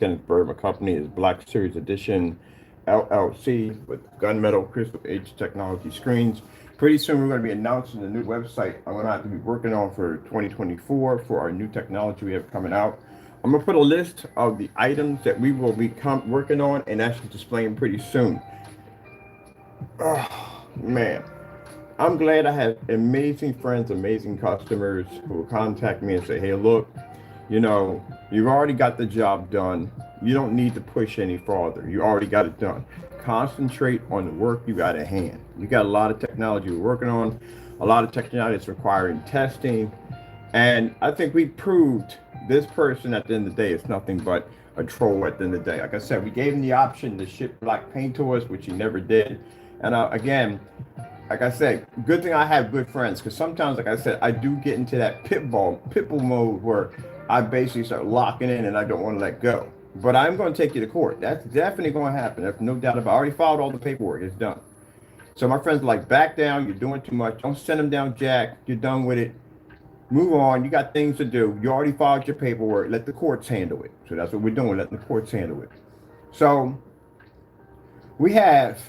Gettysburg. My company is Black Series Edition LLC with gunmetal crystal edge technology screens. Pretty soon we're going to be announcing the new website I'm going to have to be working on for 2024 for our new technology we have coming out. I'm going to put a list of the items that we will be working on and actually displaying pretty soon. Oh, man. I'm glad I have amazing friends, amazing customers who will contact me and say, hey, look, you've already got the job done. You don't need to push any farther. You already got it done. Concentrate on the work you got at hand. You got a lot of technology we're working on, a lot of technology that's requiring testing. And I think we proved this person at the end of the day is nothing but a troll at the end of the day. Like I said, we gave him the option to ship black paint to us, which he never did. And again, like I said, good thing I have good friends, because sometimes, like I said, I do get into that pitbull mode where I basically start locking in and I don't want to let go. But I'm going to take you to court. That's definitely going to happen. There's no doubt about it. I already filed all the paperwork. It's done. So my friends are like, back down. You're doing too much. Don't send them down, Jack. You're done with it. Move on. You got things to do. You already filed your paperwork. Let the courts handle it. So that's what we're doing. Letting the courts handle it. So we have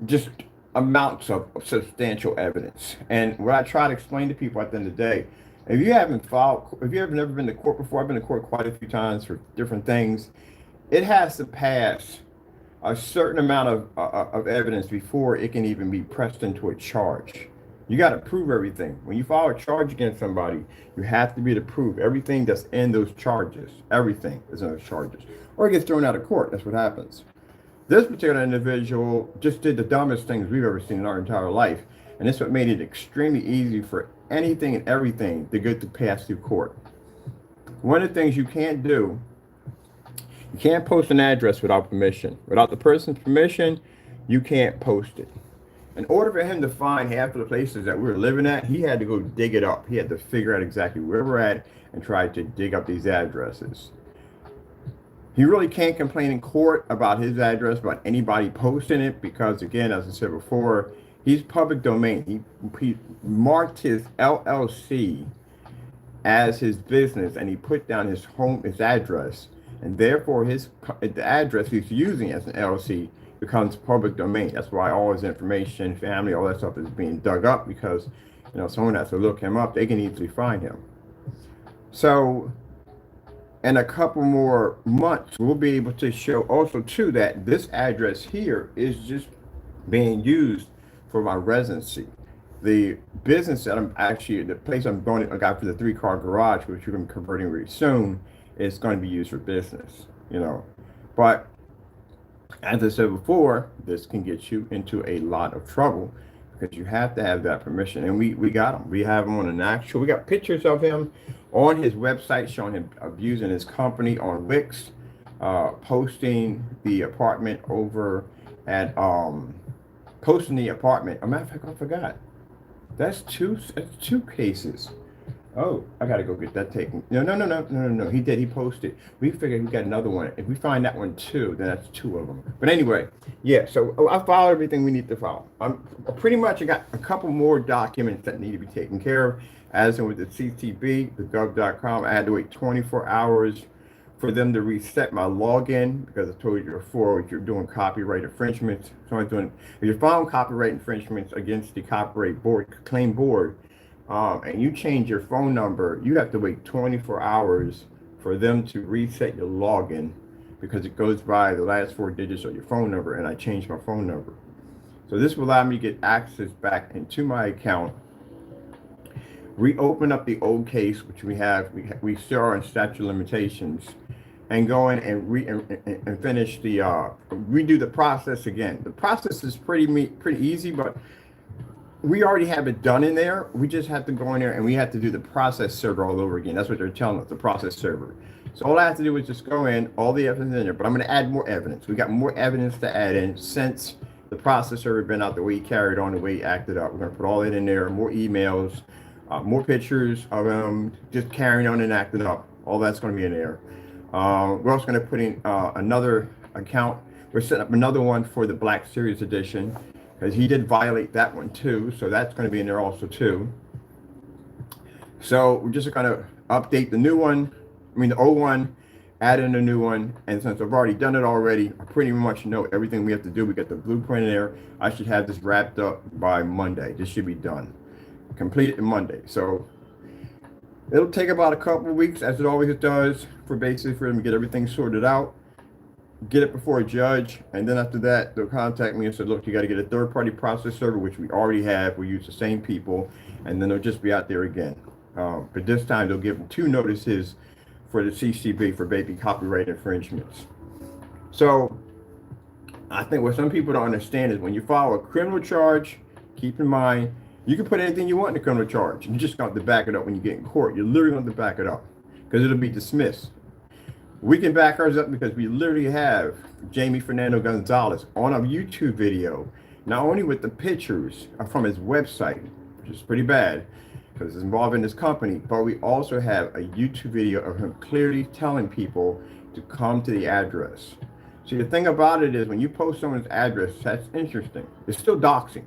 just amounts of substantial evidence. And what I try to explain to people at the end of the day, if you have never been to court before, I've been to court quite a few times for different things. It has to pass a certain amount of evidence before it can even be pressed into a charge. You got to prove everything. When you file a charge against somebody, you have to be able to prove everything that's in those charges. Everything is in those charges. Or it gets thrown out of court. That's what happens. This particular individual just did the dumbest things we've ever seen in our entire life. And this what made it extremely easy for anything and everything to get to pass through court. One of the things you can't do, you can't post an address without permission. Without the person's permission, you can't post it. In order for him to find half of the places that we were living at, he had to go dig it up. He had to figure out exactly where we're at and try to dig up these addresses. He really can't complain in court about his address, about anybody posting it, because again, as I said before, he's public domain. He marked his LLC as his business, and he put down his address, and therefore the address he's using as an LLC becomes public domain. That's why all his information, family, all that stuff is being dug up, because someone has to look him up. They can easily find him. So in a couple more months, we'll be able to show also too that this address here is just being used for my residency. The business that the place I'm going, I got for the 3-car garage, which we're going to be converting very soon, is going to be used for business, But as I said before, this can get you into a lot of trouble, because you have to have that permission. And we got him. We have him on we got pictures of him on his website showing him abusing his company on Wix, posting the apartment over at, posting the apartment. A matter of fact, I forgot. That's two cases. Oh, I gotta go get that taken. No. He did. He posted. We figured we got another one. If we find that one too, then that's 2 of them. But anyway, yeah. So I filed everything we need to file. I'm pretty much. I got a couple more documents that need to be taken care of. As in with the CTB, the gov.com, I had to wait 24 hours for them to reset my login, because I told you before, you're doing copyright infringements. So if you're filing copyright infringements against the copyright claim board, and you change your phone number, you have to wait 24 hours for them to reset your login, because it goes by the last 4 digits of your phone number, and I changed my phone number. So this will allow me to get access back into my account, reopen up the old case, which we still are in statute of limitations, and go in and finish the redo the process again. The process is pretty easy, but we already have it done in there. We just have to go in there and we have to do the process server all over again. That's what they're telling us, the process server. So all I have to do is just go in, all the evidence in there, but I'm going to add more evidence. We got more evidence to add in since the process server been out, the way he carried on, the way he acted up. We're going to put all that in there, more emails, more pictures of him just carrying on and acting up. All that's going to be in there. We're also going to put in another account. We're setting up another one for the Black Series Edition, because he did violate that one too. So that's going to be in there also too. So we're just going to update the new one, the old one, add in a new one. And since I've already done it already, I pretty much know everything we have to do. We got the blueprint in there. I should have this wrapped up by Monday. This should be done, completed Monday. So it'll take about a couple of weeks, as it always does, for them to get everything sorted out, get it before a judge, and then after that, they'll contact me and say, look, you got to get a third-party process server, which we already have. We use the same people, and then they'll just be out there again. But this time, they'll give them 2 notices for the CCB for baby copyright infringements. So I think what some people don't understand is when you file a criminal charge, keep in mind, you can put anything you want in the criminal charge. You just got to back it up when you get in court. You're literally going to back it up because it'll be dismissed. We can back ours up because we literally have Jaime Fernando Gonzales on a YouTube video, not only with the pictures from his website, which is pretty bad because it's involving his company, but we also have a YouTube video of him clearly telling people to come to the address. See, the thing about it is when you post someone's address, that's interesting. It's still doxing.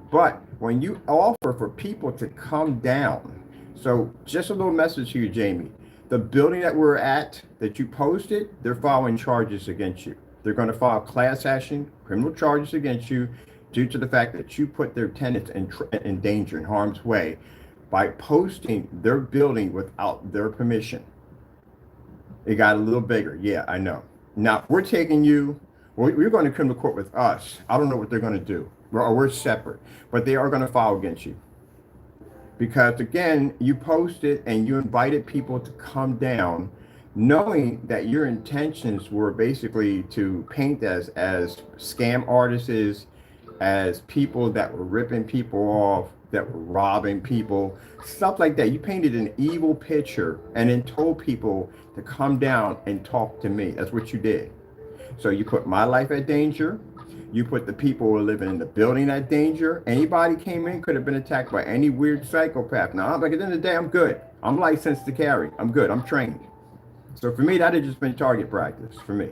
But when you offer for people to come down, so just a little message to you, Jaime. The building that we're at that you posted, they're filing charges against you. They're going to file class action, criminal charges against you due to the fact that you put their tenants in danger, in harm's way, by posting their building without their permission. It got a little bigger. Yeah, I know. Now, we're taking you, we're going to criminal court with us. I don't know what they're going to do. We're separate, but they are going to file against you. Because again, you posted and you invited people to come down, knowing that your intentions were basically to paint as scam artists, as people that were ripping people off, that were robbing people, stuff like that. You painted an evil picture and then told people to come down and talk to me. That's what you did. So you put my life at danger. You put the people who are living in the building at danger. Anybody came in could have been attacked by any weird psychopath. Now, like at the end of the day, I'm good. I'm licensed to carry. I'm good. I'm trained. So for me, that had just been target practice for me.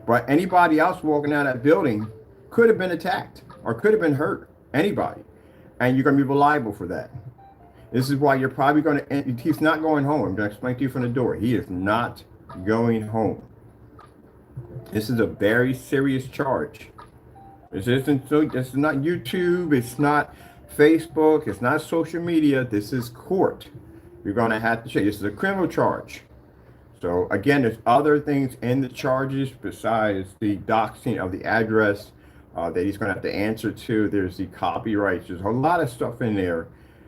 But anybody else walking out of that building could have been attacked or could have been hurt. Anybody. And you're going to be liable for that. This is why you're probably going to, he's not going home. I'm going to explain to you from the door. He is not going home. This is a very serious charge. This is not YouTube, it's not Facebook, it's not social media, this is court. You're gonna have to check. This is a criminal charge. So again, there's other things in the charges besides the doxing of the address that he's gonna have to answer to. There's the copyrights, there's a lot of stuff in there.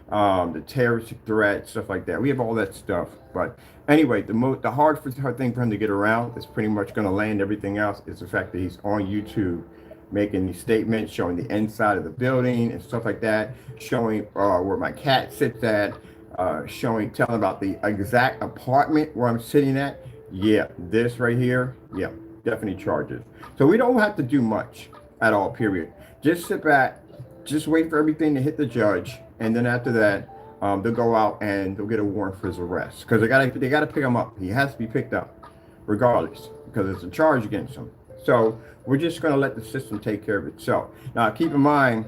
The terrorist threat, stuff like that. We have all that stuff. But anyway, the hard thing for him to get around is pretty much gonna land everything else is the fact that he's on YouTube making these statements, showing the inside of the building and stuff like that, showing where my cat sits at, telling about the exact apartment where I'm sitting at. Yeah, this right here, yeah, definitely charges. So we don't have to do much at all, period. Just sit back, just wait for everything to hit the judge, and then after that, they'll go out and they'll get a warrant for his arrest because they gotta pick him up. He has to be picked up, regardless, because it's a charge against him. So we're just going to let the system take care of itself. Now, keep in mind,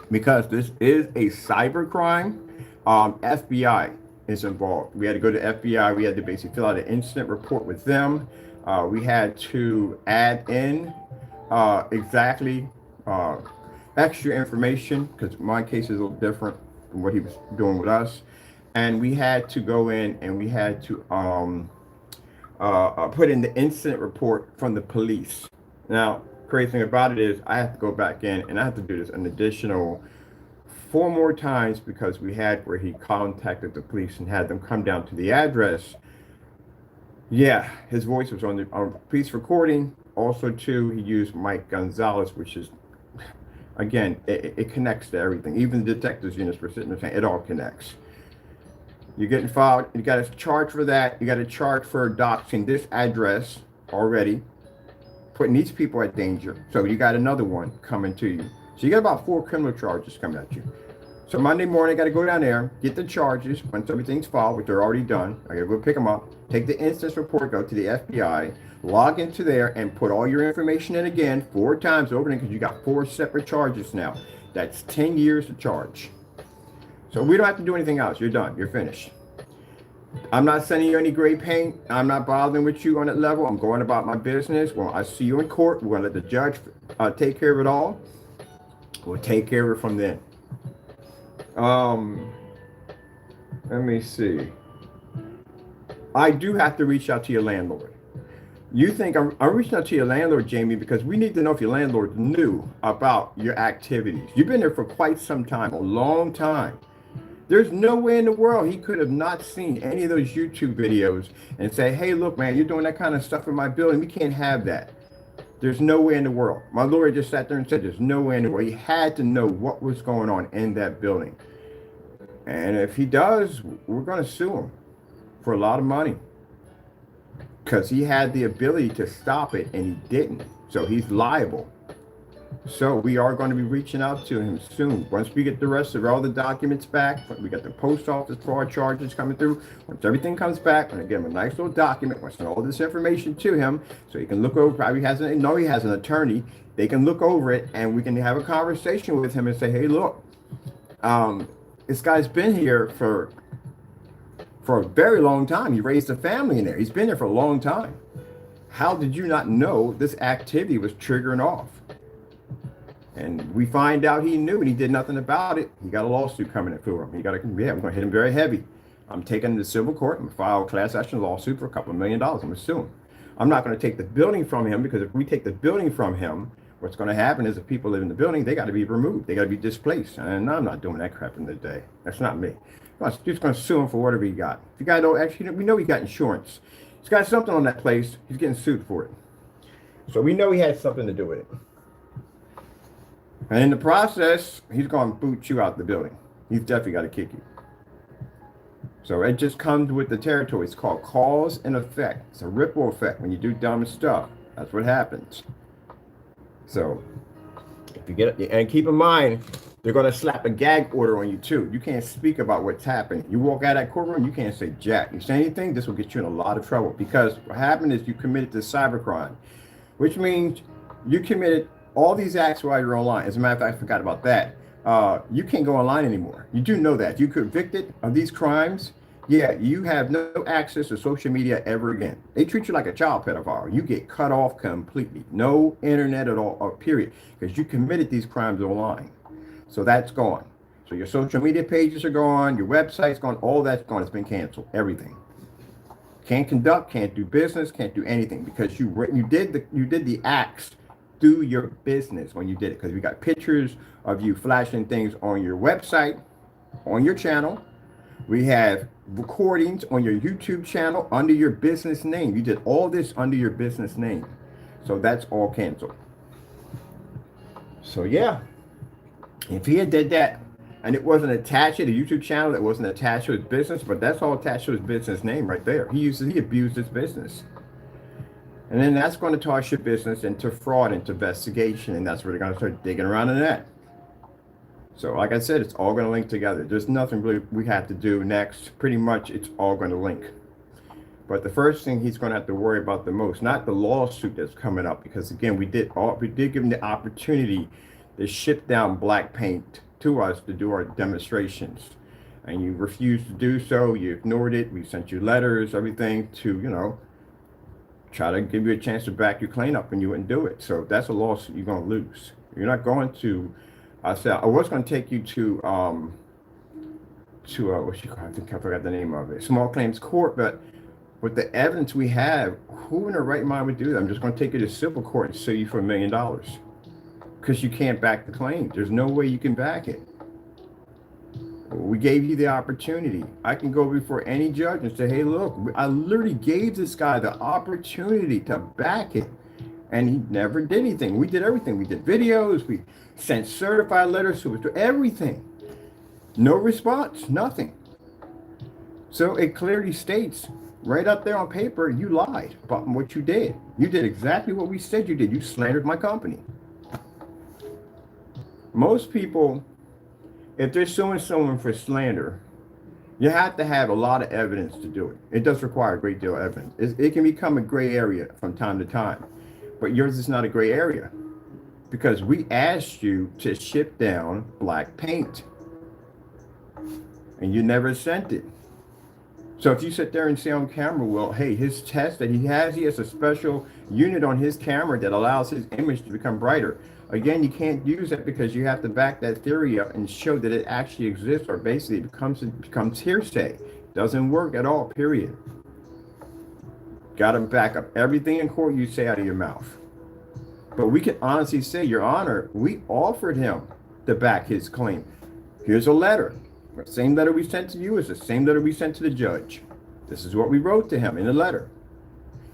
because this is a cyber crime, FBI is involved. We had to go to FBI. We had to basically fill out an incident report with them. We had to add in extra information because my case is a little different from what he was doing with us. And we had to go in and we had to put in the incident report from the police. Now, crazy thing about it is I have to go back in and I have to do this an additional 4 more times because we had where he contacted the police and had them come down to the address. Yeah, his voice was on the police recording. Also, too, he used Mike Gonzalez, which is, again, it connects to everything. Even the detectives units were sitting there saying it all connects. You're getting filed. You got to charge for that. You got to charge for doxing this address already, putting these people at danger. So you got another one coming to you. So you got about 4 criminal charges coming at you. So Monday morning, I got to go down there, get the charges. Once everything's filed, which they're already done, I got to go pick them up, take the instance report, go to the FBI, log into there, and put all your information in again 4 times over because you got 4 separate charges now. That's 10 years to charge. So we don't have to do anything else. You're done. You're finished. I'm not sending you any gray paint. I'm not bothering with you on that level. I'm going about my business. Well, I see you in court. We're going to let the judge take care of it all. We'll take care of it from then. Um, Let me see. I do have to reach out to your landlord. You think I'm reaching out to your landlord, Jamie, because we need to know if your landlord knew about your activities. You've been there for quite some time, a long time. There's no way in the world he could have not seen any of those YouTube videos and say, hey, look, man, you're doing that kind of stuff in my building. We can't have that. There's no way in the world. My lawyer just sat there and said there's no way in the world. He had to know what was going on in that building. And if he does, we're going to sue him for a lot of money. Because he had the ability to stop it and he didn't. So he's liable. So we are going to be reaching out to him soon. Once we get the rest of all the documents back, we got the post office fraud charges coming through. Once everything comes back, I'm going to give him a nice little document. We'll send all this information to him so he can look over. Probably he has an attorney. They can look over it and we can have a conversation with him and say, hey, look, this guy's been here for a very long time. He raised a family in there. He's been there for a long time. How did you not know this activity was triggering off? And we find out he knew and he did nothing about it. He got a lawsuit coming in for him. We're going to hit him very heavy. I'm taking him to civil court. I'm going to file a class action lawsuit for a couple of $1 million. I'm going to sue him. I'm not going to take the building from him because if we take the building from him, what's going to happen is if people live in the building, they got to be removed. They got to be displaced. And I'm not doing that crap in the day. That's not me. I'm just going to sue him for whatever he got. If you guys don't actually, we know he got insurance. He's got something on that place. He's getting sued for it. So we know he had something to do with it. And in the process, he's going to boot you out the building. He's definitely got to kick you. So it just comes with the territory. It's called cause and effect. It's a ripple effect. When you do dumb stuff, that's what happens. So if you get it, and keep in mind, they're going to slap a gag order on you too. You can't speak about what's happening. You walk out of that courtroom, you can't say jack. You say anything, this will get you in a lot of trouble because what happened is you committed this cybercrime, which means you committed all these acts while you're online. As a matter of fact, I forgot about that. You can't go online anymore. You do know that. If you're convicted of these crimes, yeah, you have no access to social media ever again. They treat you like a child pedophile. You get cut off completely. No internet at all, period, because you committed these crimes online. So that's gone. So your social media pages are gone. Your website's gone. All that's gone. It's been canceled. Everything. Can't conduct. Can't do business. Can't do anything because you did the acts through your business when you did it. Because we got pictures of you flashing things on your website, on your channel. We have recordings on your YouTube channel under your business name. You did all this under your business name. So that's all canceled. So yeah. If he had did that and it wasn't attached to the YouTube channel, it wasn't attached to his business, but that's all attached to his business name right there. He abused his business. And then that's going to toss your business into fraud, into investigation, and that's where they're going to start digging around in that. So like I said, it's all going to link together. There's nothing really we have to do next. Pretty much it's all going to link. But the first thing he's going to have to worry about the most, not the lawsuit that's coming up, because again, we did give him the opportunity to ship down black paint to us to do our demonstrations. And you refused to do so. You ignored it. We sent you letters, everything to, try to give you a chance to back your claim up and you wouldn't do it. So that's a lawsuit you're going to lose. You're not going to, I was going to take you to what you call it? I think I forgot the name of it. Small claims court, but with the evidence we have, who in their right mind would do that? I'm just going to take you to civil court and sue you for $1 million. Because you can't back the claim. There's no way you can back it. We gave you the opportunity. I can go before any judge and say, hey, look, I literally gave this guy the opportunity to back it. And he never did anything. We did everything. We did videos. We sent certified letters to everything. No response, nothing. So it clearly states right up there on paper, you lied about what you did. You did exactly what we said you did. You slandered my company. Most people, if they're suing someone for slander, you have to have a lot of evidence to do it. It does require a great deal of evidence. It can become a gray area from time to time, but yours is not a gray area because we asked you to ship down black paint and you never sent it. So if you sit there and say on camera, well, hey, his test that he has a special unit on his camera that allows his image to become brighter. Again, you can't use that because you have to back that theory up and show that it actually exists, or basically it becomes hearsay. Doesn't work at all, period. Got to back up everything in court you say out of your mouth. But we can honestly say, Your Honor, we offered him to back his claim. Here's a letter. The same letter we sent to you is the same letter we sent to the judge. This is what we wrote to him in the letter,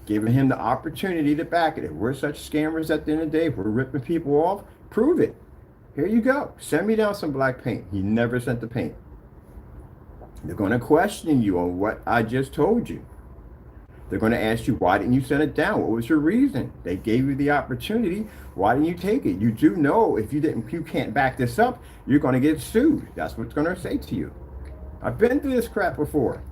giving him the opportunity to back it. If we're such scammers at the end of the day, if we're ripping people off, prove it. Here you go. Send me down some black paint. He never sent the paint. They're going to question you on what I just told you. They're going to ask you, why didn't you send it down? What was your reason? They gave you the opportunity. Why didn't you take it? You do know if you can't back this up, you're going to get sued. That's what it's going to say to you. I've been through this crap before.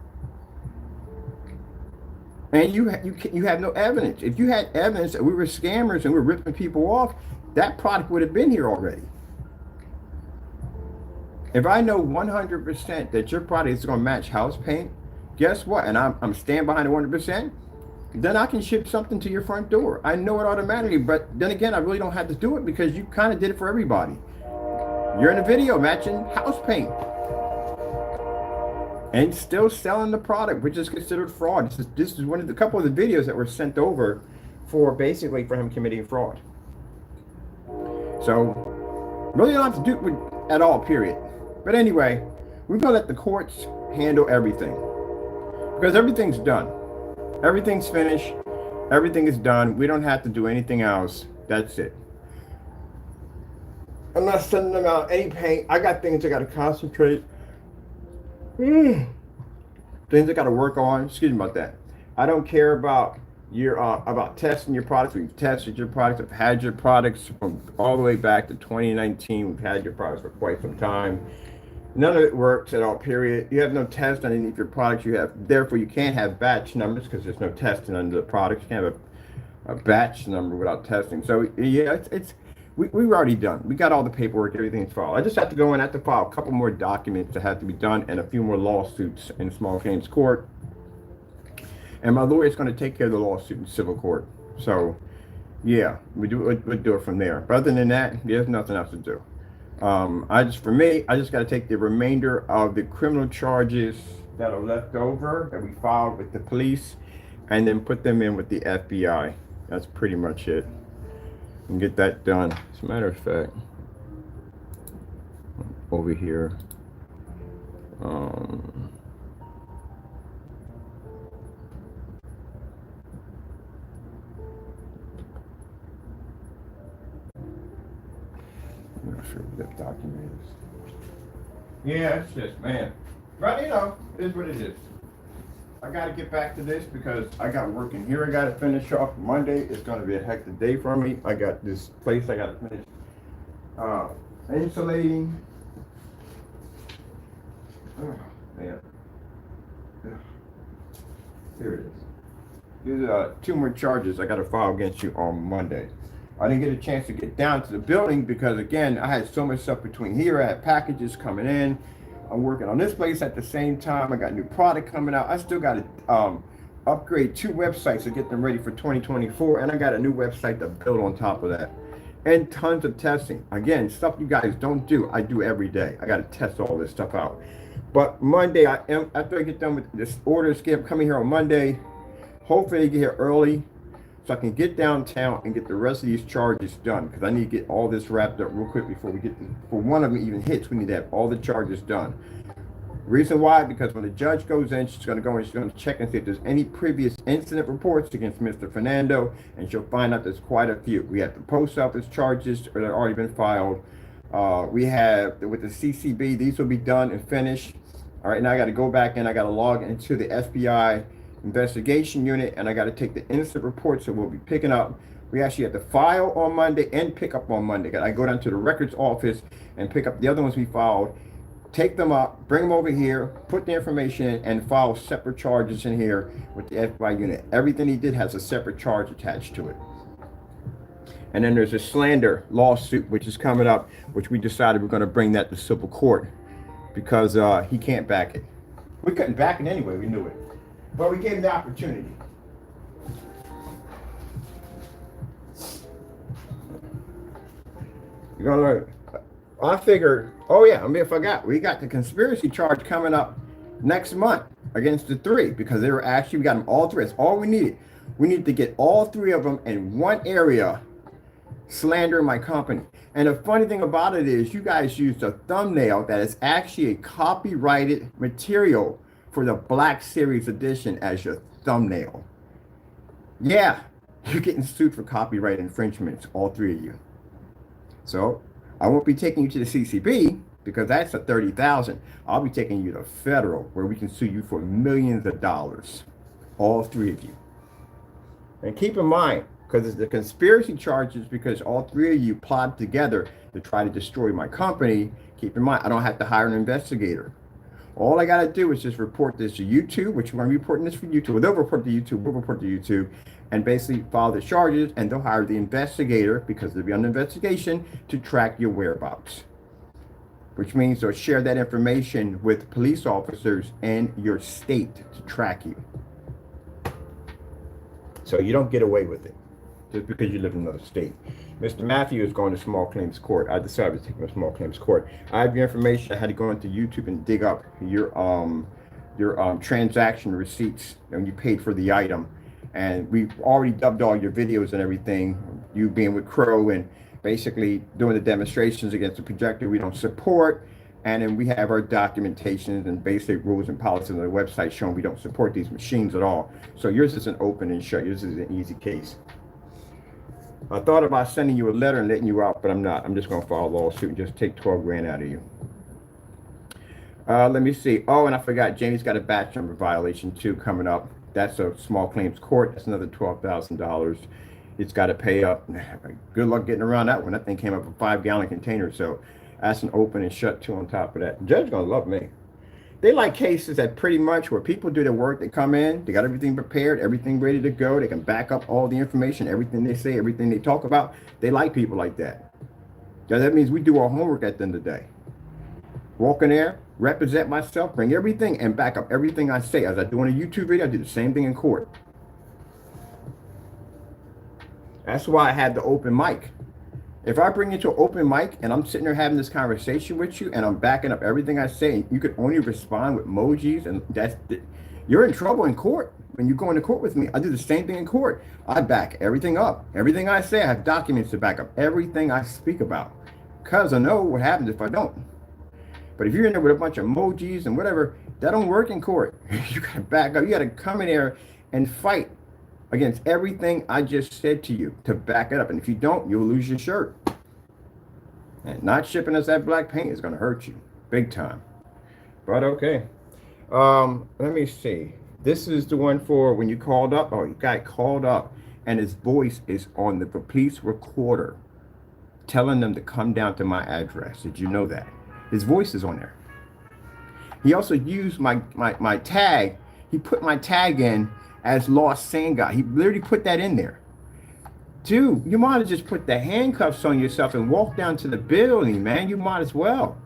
And you have no evidence. If you had evidence that we were scammers and we're ripping people off, that product would have been here already. If I know 100% that your product is going to match house paint, guess what? And I'm standing behind it 100%, then I can ship something to your front door. I know it automatically, but then again, I really don't have to do it because you kind of did it for everybody. You're in a video matching house paint and still selling the product, which is considered fraud. This is one of the couple of the videos that were sent over for basically for him committing fraud. So really don't have to do it with, at all, period. But anyway, we're gonna let the courts handle everything because everything's done. Everything's finished. Everything is done. We don't have to do anything else. That's it. I'm not sending them out any paint. I got things I got to concentrate. Things I got to work on. Excuse me about that. I don't care about your about testing your products. We've tested your products. I've had your products from all the way back to 2019. We've had your products for quite some time. None of it works at all, period. You have no test on any of your products. Therefore, you can't have batch numbers because there's no testing under the products. You can't have a batch number without testing. So yeah, we're already done. We got all the paperwork, everything's filed. I just have to go in, I have to file a couple more documents that have to be done and a few more lawsuits in small claims court. And my lawyer is going to take care of the lawsuit in civil court. So yeah, we'll do it from there. But other than that, there's nothing else to do. I just got to take the remainder of the criminal charges that are left over that we filed with the police and then put them in with the FBI. That's pretty much it. And get that done. As a matter of fact, over here, I'm not sure what that document is. Yeah, it's just, man. But you know, it is what it is. I got to get back to this because I got work in here. I got to finish off. Monday is going to be a hectic day for me. I got this place I got to finish insulating. Oh, man. Here it is. These are 2 more charges I got to file against you on Monday. I didn't get a chance to get down to the building because, again, I had so much stuff between here. I had packages coming in. I'm working on this place at the same time. I got new product coming out. I still got to upgrade 2 websites to get them ready for 2024. And I got a new website to build on top of that. And tons of testing. Again, stuff you guys don't do, I do every day. I got to test all this stuff out. But Monday, after I get done with this orders, coming here on Monday, hopefully I get here early so I can get downtown and get the rest of these charges done because I need to get all this wrapped up real quick before one of them even hits. We need to have all the charges done. Reason why? Because when the judge goes in, she's going to go and she's going to check and see if there's any previous incident reports against Mr. Fernando, and she'll find out there's quite a few. We have the post office charges that have already been filed. We have with the CCB, these will be done and finished. All right, now I got to go back in. I got to log into the FBI investigation unit, and I got to take the incident reports that we'll be picking up. We actually have to file on Monday and pick up on Monday. I go down to the records office and pick up the other ones we filed, take them up, bring them over here, put the information in, and file separate charges in here with the FBI unit. Everything he did has a separate charge attached to it. And then there's a slander lawsuit, which is coming up, which we decided we're going to bring that to civil court because he can't back it. We couldn't back it anyway. We knew it. But we gave him the opportunity. You're gonna learn. I figured, oh yeah, I forgot. We got the conspiracy charge coming up next month against the three because they were actually, we got them all three. That's all we needed. We need to get all three of them in one area slandering my company. And the funny thing about it is you guys used a thumbnail that is actually a copyrighted material for the Black Series edition as your thumbnail. Yeah, you're getting sued for copyright infringements, all three of you. So I won't be taking you to the CCB because that's a $30,000. I'll be taking you to federal where we can sue you for millions of dollars, all three of you. And keep in mind, because it's the conspiracy charges, because all three of you plotted together to try to destroy my company. Keep in mind, I don't have to hire an investigator. All I got to do is just report this to YouTube, which we're going to be reporting this for YouTube. Well, they'll report to YouTube, we'll report to YouTube, and basically file the charges, and they'll hire the investigator, because they'll be under investigation, to track your whereabouts. Which means they'll share that information with police officers in your state to track you. So you don't get away with it just because you live in another state. Mr. Matthew is going to small claims court. I decided to take him to small claims court. I have your information. I had to go into YouTube and dig up your transaction receipts when you paid for the item. And we've already dubbed all your videos and everything, you being with Crow and basically doing the demonstrations against the projector we don't support. And then we have our documentations and basic rules and policies on the website showing we don't support these machines at all. So yours is an open and shut. Yours is an easy case. I thought about sending you a letter and letting you out, but I'm not. I'm just going to file a lawsuit and just take 12 grand out of you. Let me see. Oh, and I forgot, Jamie's got a batch number violation too coming up. That's a small claims court. That's another $12,000. It's got to pay up. Good luck getting around that one. That thing came up a 5-gallon container. So that's an open and shut too on top of that. The judge's going to love me. They like cases that pretty much where people do their work, they come in, they got everything prepared, everything ready to go, they can back up all the information, everything they say, everything they talk about. They like people like that. Now that means we do our homework at the end of the day. Walk in there, represent myself, bring everything and back up everything I say. As I do in a YouTube video, I do the same thing in court. That's why I had the open mic. If I bring you to an open mic and I'm sitting there having this conversation with you and I'm backing up everything I say, and you could only respond with emojis, and you're in trouble in court. When you go into court with me, I do the same thing in court. I back everything up. Everything I say, I have documents to back up everything I speak about, because I know what happens if I don't. But if you're in there with a bunch of emojis and whatever, that don't work in court. You gotta back up. You gotta come in there and fight against everything I just said to you to back it up. And if you don't, you'll lose your shirt. And not shipping us that black paint is going to hurt you big time. But okay. Let me see. This is the one for when you called up. Oh, you got called up and his voice is on the police recorder telling them to come down to my address. Did you know that? His voice is on there. He also used my tag. He put my tag in as lost sand guy. He literally put that in there. Dude, you might have just put the handcuffs on yourself and walked down to the building, man. You might as well.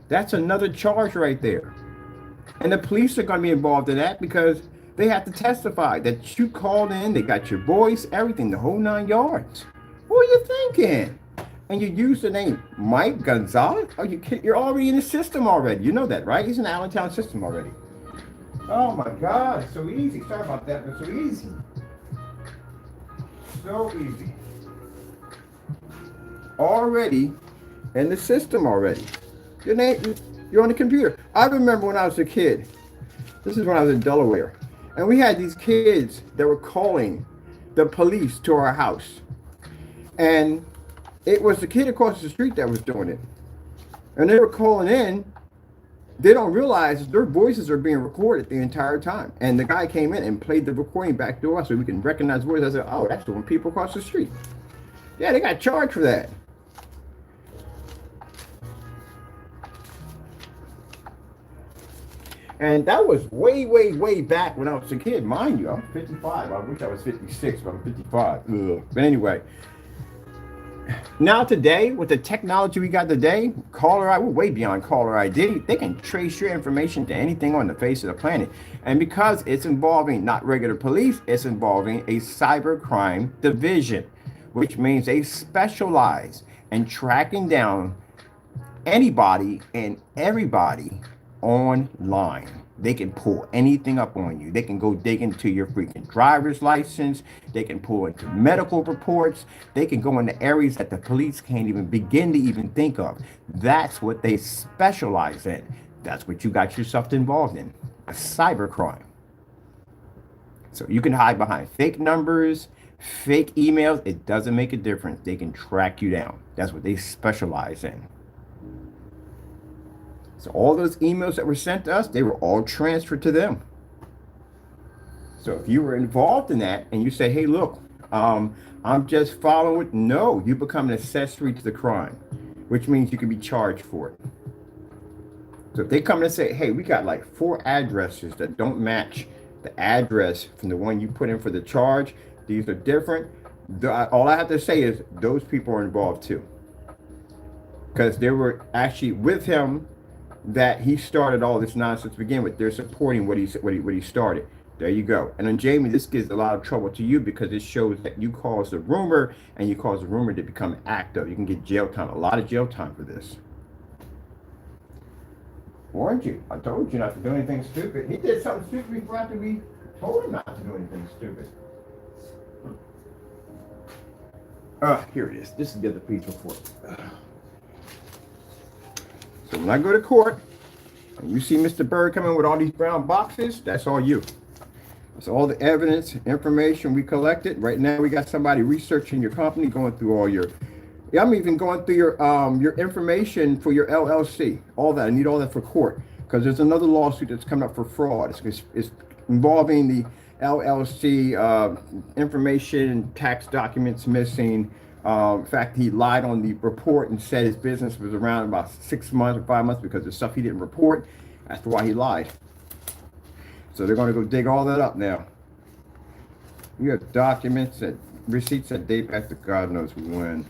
That's another charge right there. And the police are going to be involved in that because they have to testify that you called in, they got your voice, everything, the whole 9 yards. What are you thinking? And you use the name Mike Gonzalez? Oh, you're already in the system already. You know that, right? He's in the Allentown system already. Oh my God, it's so easy. Sorry about that, but so easy. So easy. Already in the system already. You're on the computer. I remember when I was a kid. This is when I was in Delaware. And we had these kids that were calling the police to our house. And it was the kid across the street that was doing it. And they were calling in. They don't realize their voices are being recorded the entire time. And the guy came in and played the recording back to us so we can recognize voices. I said, oh, that's the one people across the street. Yeah, they got charged for that. And that was way, way, way back when I was a kid. Mind you, I'm 55. I wish I was 56, but I'm 55. Ugh. But anyway, Now today, with the technology we got today, caller ID, we're way beyond caller ID. They can trace your information to anything on the face of the planet. And because it's involving not regular police, it's involving a cybercrime division, which means they specialize in tracking down anybody and everybody online. They can pull anything up on you. They can go dig into your freaking driver's license. They can pull into medical reports. They can go into areas that the police can't even begin to even think of. That's what they specialize in. That's what you got yourself involved in, a cybercrime. So you can hide behind fake numbers, fake emails. It doesn't make a difference. They can track you down. That's what they specialize in. So all those emails that were sent to us, they were all transferred to them. So if you were involved in that and you say, hey, look, I'm just following, no, you become an accessory to the crime, which means you can be charged for it. So if they come and say, hey, we got like 4 addresses that don't match the address from the one you put in for the charge, these are different. All I have to say is those people are involved too. Because they were actually with him that he started all this nonsense to begin with. They're supporting what he started. There you go. And then Jamie, this gives a lot of trouble to you because it shows that you caused a rumor and you caused a rumor to become active. You can get jail time, a lot of jail time for this. Warned you. I told you not to do anything stupid. He did something stupid before after we told him not to do anything stupid. Here it is. This is the other piece report. So when I go to court, and you see Mr. Bird coming with all these brown boxes, that's all you. That's all the evidence, information we collected. Right now, we got somebody researching your company, going through all your, I'm even going through your information for your LLC, all that. I need all that for court because there's another lawsuit that's coming up for fraud. It's involving the LLC information, tax documents missing. In fact, he lied on the report and said his business was around about 6 months or 5 months because of stuff he didn't report. That's why he lied. So they're going to go dig all that up now. You have documents and receipts that date back to God knows when.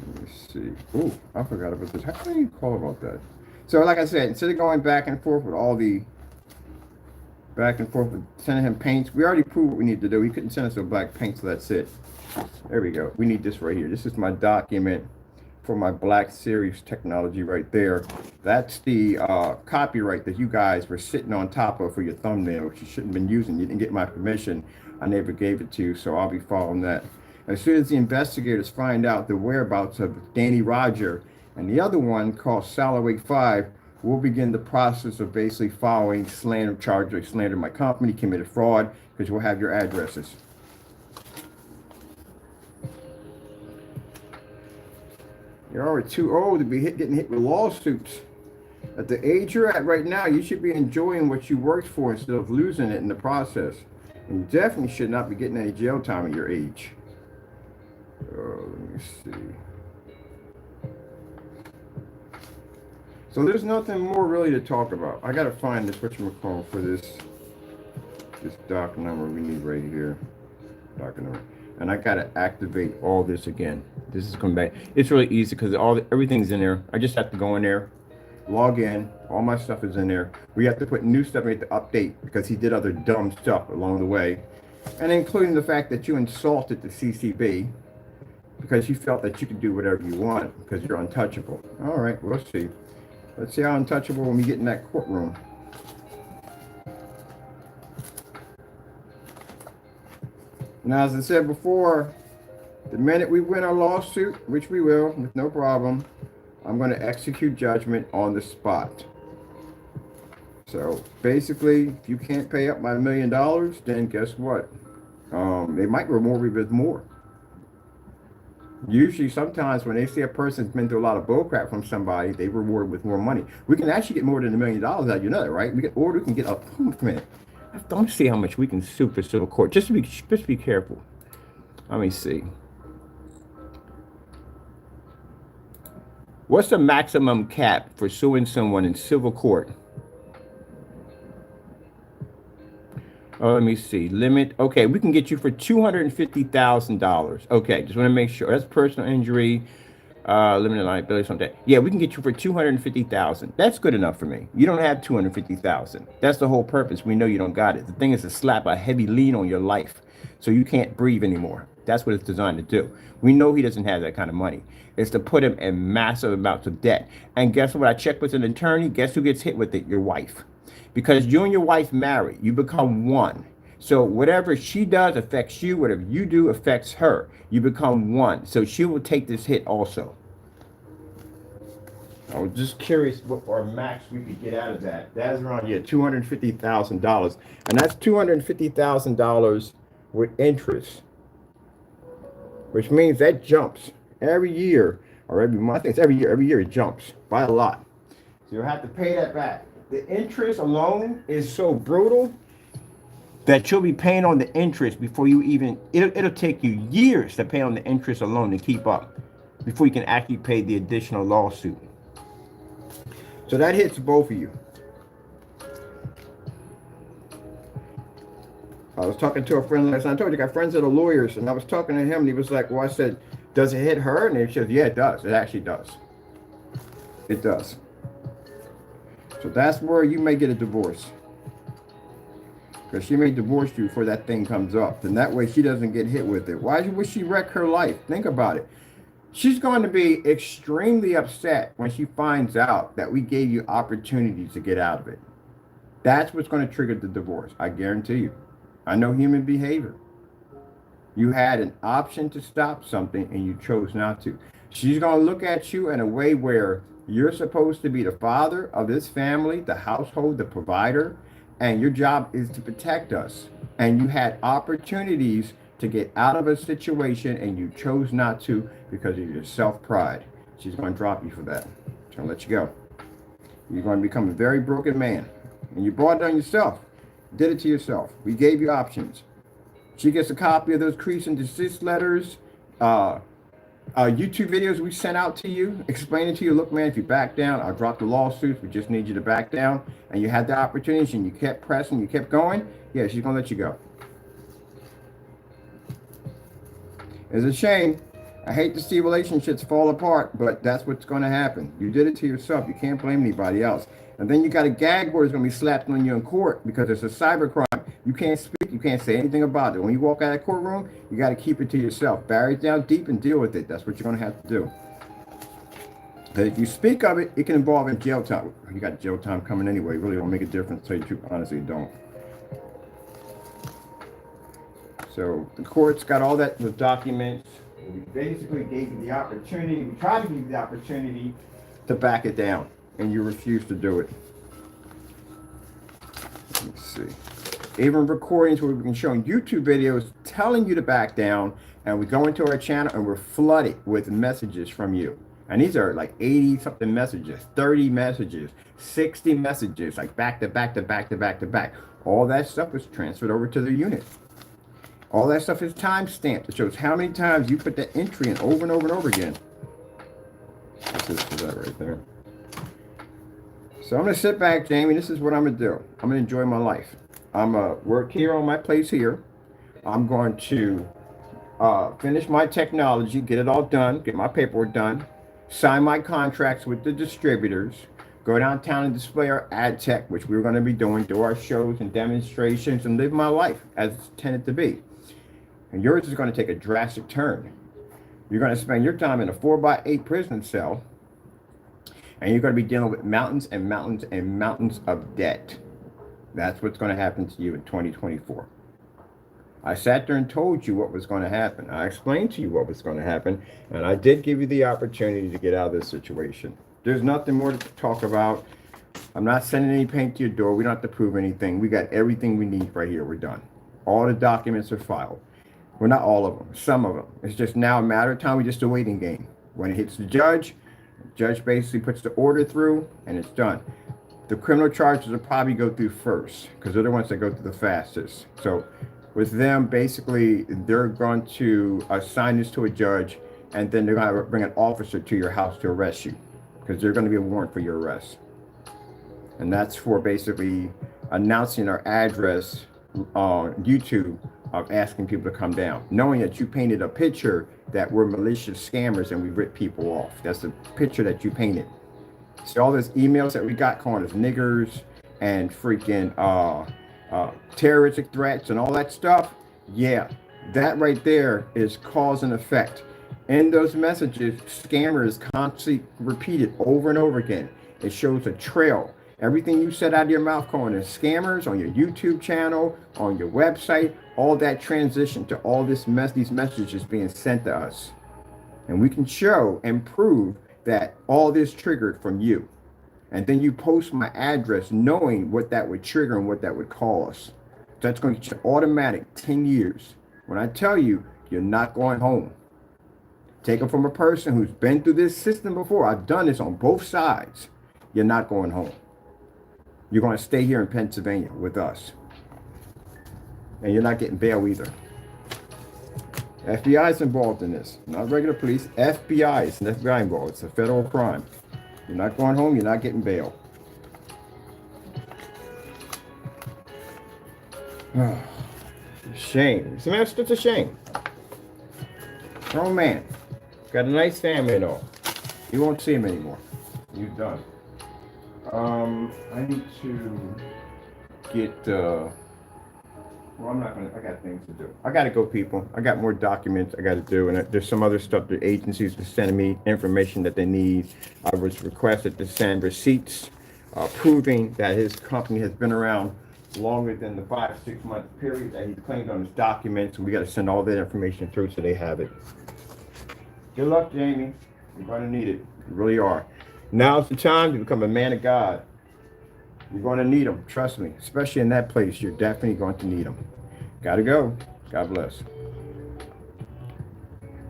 Let me see. Oh, I forgot about this. How can you call about that? So like I said, instead of going back and forth with all the sending him paints, we already proved what we need to do. He couldn't send us a black paint, so that's it. There we go. We need this right here. This is my document for my Black Series technology right there. That's the copyright that you guys were sitting on top of for your thumbnail, which you shouldn't have been using. You didn't get my permission. I never gave it to you, so I'll be following that. As soon as the investigators find out the whereabouts of Danny Roger and the other one called Salaway 5, we'll begin the process of basically following slander charges. Slander my company, committed fraud, because we'll have your addresses. You're already too old to be getting hit with lawsuits. At the age you're at right now, you should be enjoying what you worked for instead of losing it in the process. And you definitely should not be getting any jail time at your age. Oh, let me see. So there's nothing more really to talk about. I gotta find this whatchamacallit for this doc number we need right here. Doc number. And I gotta activate all this again. This is coming back. It's really easy because everything's in there. I just have to go in there, log in. All my stuff is in there. We have to put new stuff in to update because he did other dumb stuff along the way, and including the fact that you insulted the CCB because you felt that you could do whatever you want because you're untouchable. All right, we'll see. Let's see how untouchable when we get in that courtroom. Now, as I said before, the minute we win our lawsuit, which we will, with no problem, I'm going to execute judgment on the spot. So basically, if you can't pay up my $1 million, then guess what? They might reward me with more. Usually, sometimes when they see a person's been through a lot of bullcrap from somebody, they reward with more money. We can actually get more than $1 million out of you know that, right? We can get a minute. Don't see how much we can sue for civil court. Just be careful. Let me see. What's the maximum cap for suing someone in civil court? Oh, let me see. Limit. Okay, we can get you for $250,000. Okay, just want to make sure. That's personal injury, limited liability, something. Yeah, we can get you for 250,000. That's good enough for me. You don't have 250,000. That's the whole purpose. We know you don't got it. The thing is to slap a heavy lien on your life, so you can't breathe anymore. That's what it's designed to do. We know he doesn't have that kind of money. It's to put him in massive amounts of debt. And guess what? I checked with an attorney. Guess who gets hit with it? Your wife. Because you and your wife marry, you become one. So whatever she does affects you, whatever you do affects her. You become one. So she will take this hit also. I was just curious what our max we could get out of that. That's around, yeah, $250,000. And that's $250,000 with interest, which means that jumps every year or every month. I think it's every year. Every year it jumps by a lot. So you'll have to pay that back. The interest alone is so brutal that you'll be paying on the interest before you even, it'll take you years to pay on the interest alone to keep up before you can actually pay the additional lawsuit. So that hits both of you. I was talking to a friend last night. I told you I got friends that are lawyers, and I was talking to him, and he was like, well, I said, does it hit her? And he said, yeah, it does. It actually does. It does. So that's where you may get a divorce. Because she may divorce you before that thing comes up. And that way she doesn't get hit with it. Why would she wreck her life? Think about it. She's going to be extremely upset when she finds out that we gave you opportunities to get out of it. That's what's going to trigger the divorce. I guarantee you. I know human behavior. You had an option to stop something and you chose not to. She's going to look at you in a way where you're supposed to be the father of this family, the household, the provider, and your job is to protect us. And you had opportunities to get out of a situation and you chose not to because of your self-pride. She's going to drop you for that. She's going to let you go. You're going to become a very broken man. And you brought it on yourself. Did it to yourself. We gave you options. She gets a copy of those cease and desist letters, YouTube videos we sent out to you, explaining to you, look, man, if you back down, I'll drop the lawsuits. We just need you to back down. And you had the opportunity and you kept pressing, you kept going. Yeah, she's going to let you go. It's a shame. I hate to see relationships fall apart, but that's what's going to happen. You did it to yourself. You can't blame anybody else. And then you got a gag order that's going to be slapped on you in court because it's a cybercrime. You can't speak. You can't say anything about it. When you walk out of the courtroom, you got to keep it to yourself. Bury it down deep and deal with it. That's what you're going to have to do. But if you speak of it, it can involve in jail time. You got jail time coming anyway. It really won't make a difference. To tell you the truth, honestly, it don't. So the court's got all that, the documents. We basically gave you the opportunity. We tried to give you the opportunity to back it down, and you refused to do it. Let me see. Even recordings where we can show YouTube videos telling you to back down, and we go into our channel and we're flooded with messages from you. And these are like 80 something messages, 30 messages, 60 messages, like back to back to back to back to back. All that stuff was transferred over to the unit. All that stuff is time stamped. It shows how many times you put that entry in over and over and over again. This is that right there. So I'm going to sit back, Jamie. This is what I'm going to do. I'm going to enjoy my life. I'm going to work here on my place here. I'm going to finish my technology, get it all done, get my paperwork done, sign my contracts with the distributors, go downtown and display our ad tech, which we're going to be doing, do our shows and demonstrations, and live my life as it's intended to be. And yours is going to take a drastic turn. You're going to spend your time in a 4x8 prison cell, and you're going to be dealing with mountains and mountains and mountains of debt. That's what's going to happen to you in 2024. I sat there and told you what was going to happen. I explained to you what was going to happen, and I did give you the opportunity to get out of this situation. There's nothing more to talk about. I'm not sending any paint to your door. We don't have to prove anything. We got everything we need right here. We're done. All the documents are filed. Well, not all of them, some of them. It's just now a matter of time. We're just a waiting game. When it hits the judge basically puts the order through, and it's done. The criminal charges will probably go through first, because they're the ones that go through the fastest. So with them, basically, they're going to assign this to a judge, and then they're going to bring an officer to your house to arrest you, because there's going to be a warrant for your arrest. And that's for basically announcing our address YouTube of asking people to come down, knowing that you painted a picture that we're malicious scammers and we rip people off. That's the picture that you painted. See all those emails that we got calling us niggers and freaking terroristic threats and all that stuff? Yeah, that right there is cause and effect. In those messages, scammers constantly repeat it over and over again. It shows a trail. Everything you said out of your mouth calling us scammers on your YouTube channel, on your website, all that transition to all these messages being sent to us. And we can show and prove that all this triggered from you. And then you post my address knowing what that would trigger and what that would cause. That's going to get you automatic 10 years. When I tell you, you're not going home. Take it from a person who's been through this system before. I've done this on both sides. You're not going home. You're going to stay here in Pennsylvania with us. And you're not getting bail either. FBI is involved in this. Not regular police. FBI is an FBI involved. It's a federal crime. You're not going home. You're not getting bail. Shame. It's a shame. Grown man. Got a nice family and all. You won't see him anymore. He's done. I need to get, well, I'm not going to, I got things to do. I got to go, people. I got more documents I got to do. And there's some other stuff that agencies are sending me information that they need. I was requested to send receipts proving that his company has been around longer than the 5-6 month period that he claimed on his documents. And we got to send all that information through so they have it. Good luck, Jamie. You're going to need it. You really are. Now's the time to become a man of God. You're going to need them. Trust me. Especially in that place, you're definitely going to need them. Gotta go. God bless.